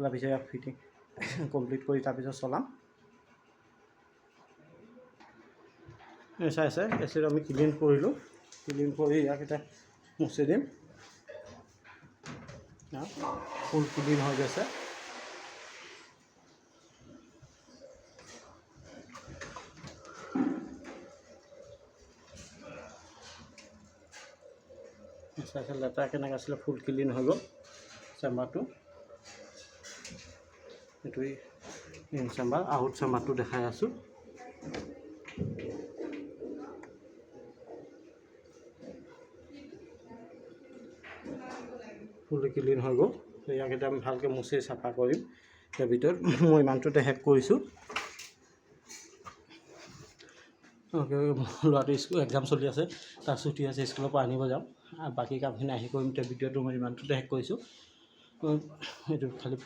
খোলাৰ পিছত ইয়াক ফিটিং কমপ্লিট কৰি তাৰপিছত চলাম। চাইছে এচিটো আমি ক্লিন কৰিলোঁ, ক্লিন কৰি ইয়াক এতিয়া মুচি দিম। ফুল ক্লিন হৈ গৈছে। চাইছে লেতেৰা কেনেকৈ আছিলে, ফুল ক্লিন হৈ গ'ল চেম্বাৰটো। এইটোৱে ইন চেম্বাৰ, আউট চেম্বাৰটো দেখাই আছোঁ। ফুল ক্লিন হৈ গ'ল। ইয়াক এতিয়া আমি ভালকৈ মুচি চাফা কৰিম। ইয়াৰ ভিতৰত মই ইমানটোতে শেষ কৰিছোঁ। ল'ৰাটো স্কুল এক্সাম চলি আছে, তাৰ ছুটি আছে, স্কুলৰ পৰা আনিব যাম। আৰু বাকী কামখিনি আহি কৰিম। এতিয়া ভিডিঅ'টো মই ইমানটোতে শেষ কৰিছোঁ। এইটো খালি